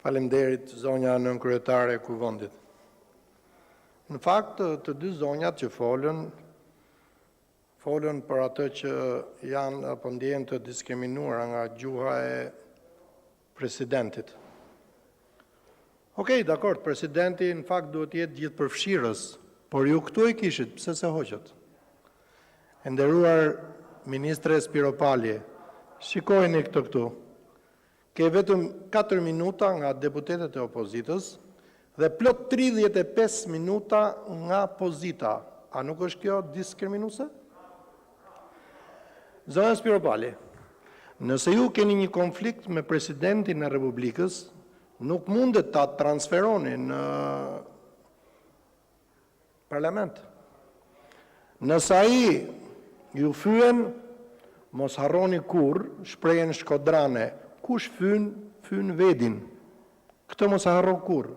Faleminderit, zonja nënkryetare e Kuvendit. Në fakt, të dy zonjat që folën për atë që janë apo ndjen të diskriminuara nga gjuha e presidentit. Okej, dakord, presidenti në fakt duhet jetë gjithë përfshirës, por ju këtu e kishit, pse se hoqët? E nderuar Ministre Spiropalje, shikojeni këtë këtu. Ke vetëm 4 minuta nga deputetet e opozitës dhe plot 35 minuta nga pozita. A nuk është kjo diskriminuese? Zonja Spiropalje, nëse ju keni një konflikt me presidentin e Republikës, nuk mundet ta transferoni në parlament. Nëse ai ju fyen, mos harroni kur shprehjen shkodrane, kush fyn vedin. Këtë mos e harro kur.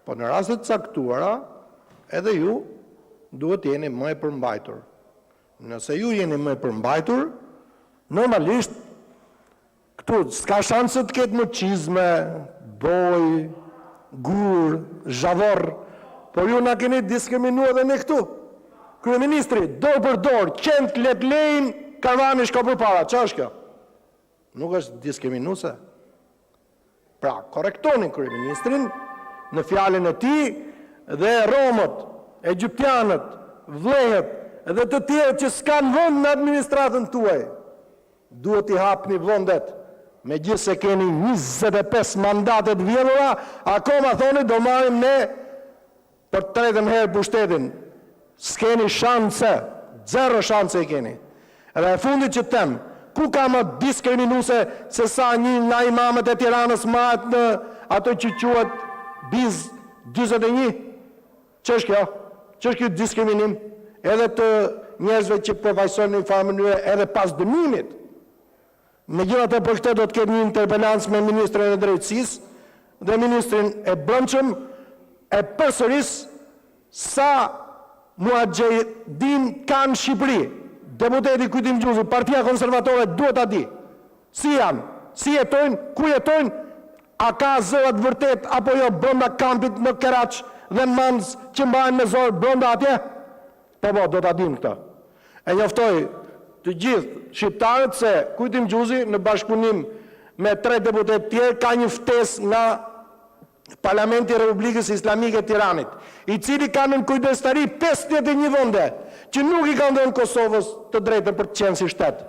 Po në rastet caktuara, edhe ju duhet jeni më e përmbajtur. Nëse ju jeni më e përmbajtur, normalisht këtu s'ka shanse të ketë muçizme, boj, gur, zhavor, por ju na keni diskriminuar edhe ne këtu. Kryeministri, dorë për dorë, qend let lejnë, karvani shko përpara. Çfarë është kjo? Nuk është diskriminuese. Pra, korrektoni kryeministrin në fjalën e tij dhe romët, egjiptianët, vllehët dhe të tjerë që s'kan vend në administratën tuaj. Duhet i hapni vendet. Megjithse keni 25 mandate të vjedhura, akoma thoni do marrim ne për të tretën herë pushtetin. S'keni shanse, zero shanse i keni. Edhe e fundit që them, ku ka më diskriminuese se sa një nga imamët e Tiranës mahet në ato që quhet Biz 41? Ç'është kjo? Ç'është ky diskriminim? Edhe të njerëzve që përfaqësojnë në një farë mënyrë edhe pas dënimit. Megjithatë për këtë do të ketë një interpelancë me ministrin e drejtësisë dhe ministrin e brendshëm e përsëris sa muxhedin kanë në Shqipëri. Deputeti Kujtim Gjuzi, Partia Konservatore duhet ta di. Si janë, si jetojnë, ku jetojnë, a ka zërat vërtet apo jo brenda kampit në Keraç dhe në Manz që mbajnë me zor brenda atje? Po, do ta dinë këtë. E njoftoj të gjithë shqiptarët se Kujtim Gjuzi në bashkëpunim me 3 deputet tjerë ka një ftesë nga Parlamenti i Republikës Islamike Tiranit, i cili ka në kujdestari 51 vende, që nuk i ka dhënë Kosovës të drejtën për të qenë si shtet.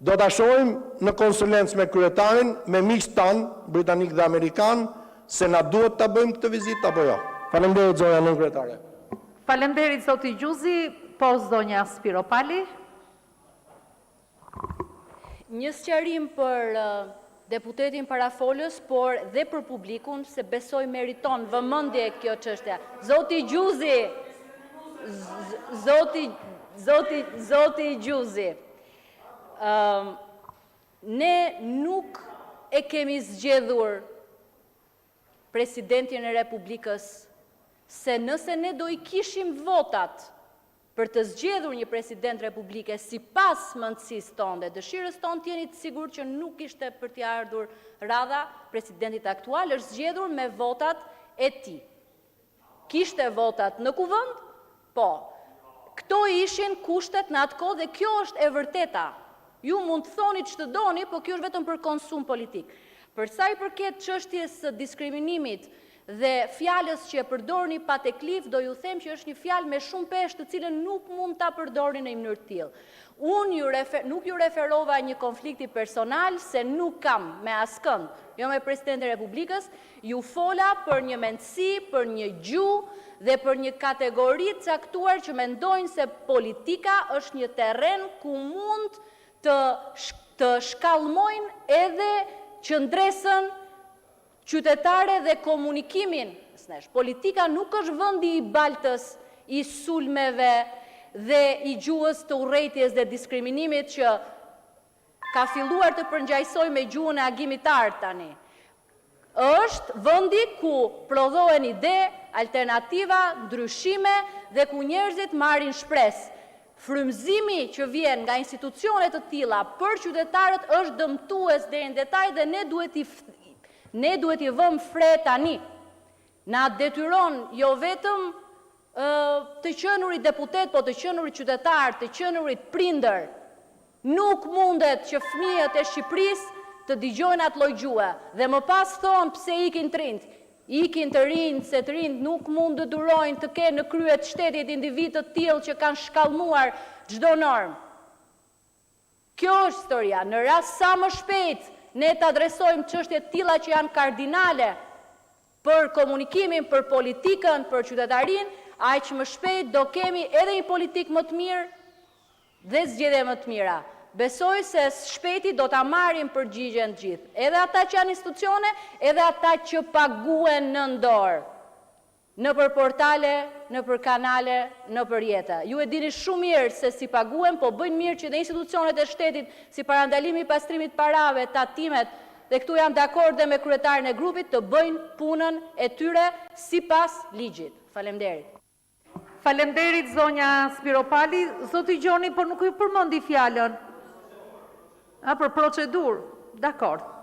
Do ta shohim në konsulencë me kryetarin, me miqtë tanë, britanik dhe amerikan, se na duhet ta bëjmë këtë vizitë apo jo. Faleminderit zonja nënkryetare. Faleminderit zoti Gjuzi, po zonja Spiropali. Një sqarim për deputetin parafolës, por dhe për publikun, se besoj meriton vëmendje kjo çështje. Zoti Gjuzi, Zoti Gjuzi, ne nuk e kemi zgjedhur presidentin e Republikës, se nëse ne do i kishim votat për të zgjedhur një president republike sipas mendësisë tonë dhe dëshirës tonë, jeni të sigurt që nuk ishte për t'i ardhur radha presidentit aktual, është zgjedhur me votat e tij. Kishte votat në kuvend? Po. Këto ishin kushtet në atë kohë dhe kjo është e vërteta. Ju mund të thoni ç'të doni, po kjo është vetëm për konsum politik. Për sa i përket çështjes së diskriminimit dhe fjalës që e përdorni pateklif, do ju them që është një fjalë me shumë peshë të cilën nuk mund ta përdorni në një mënyrë të tillë. Unë nuk ju referova një konflikti personal, se nuk kam me askënd, jo me presidentin e Republikës, ju fola për një mendësi, për një gjuhë dhe për një kategori caktuar që mendojnë se politika është një terren ku mund të shkallmojnë edhe qëndresën qytetare dhe komunikimin. Politika nuk është vendi i baltës, i sulmeve dhe i gjuhës të urrëties dhe diskriminimit që ka filluar të përngjajsoj me gjuhën e agimitar tani. Është vendi ku prodhohen ide, alternativa, ndryshime dhe ku njerëzit marrin shpresë. Frymëzimi që vjen nga institucione të tilla për qytetarët është dëmtues deri në detaj dhe ne duhet Ne duhet i vëmë fre tani. Na detyron jo vetëm të qenurit deputet, po të qenurit qytetar, të qenurit prindër. Nuk mundet që fëmijët e Shqipërisë të dëgjojnë atë lloj gjuhë dhe më pas thonë pse ikin të rinjt. Ikin të rinjt se të rinjt nuk mund të durojnë të kenë në krye të shtetit individ të tillë që kanë shkallmuar çdo normë. Kjo është historia. Në rast sa më shpejt ne të adresojmë çështje të tilla që janë kardinale për komunikimin, për politikën, për qytetarinë, aq më shpejt do kemi edhe një politikë më të mirë dhe zgjedhje më të mira. Besoj se shpejti do ta marrin përgjigjen të gjithë, edhe ata që janë institucione, edhe ata që paguen në dorë, në për portale, në për kanale, në për jeta. Ju e dini shumë mirë se si paguen, po bëjnë mirë që dhe institucionet e shtetit, si parandalimi i pastrimit parave, tatimet, dhe këtu jam dakord dhe me kryetarin e grupit, të bëjnë punën e tyre sipas ligjit. Faleminderit. Faleminderit zonja Spiropali. Zoti Gjoni, por nuk ju përmendi fjalën. Për procedurë. Dakord.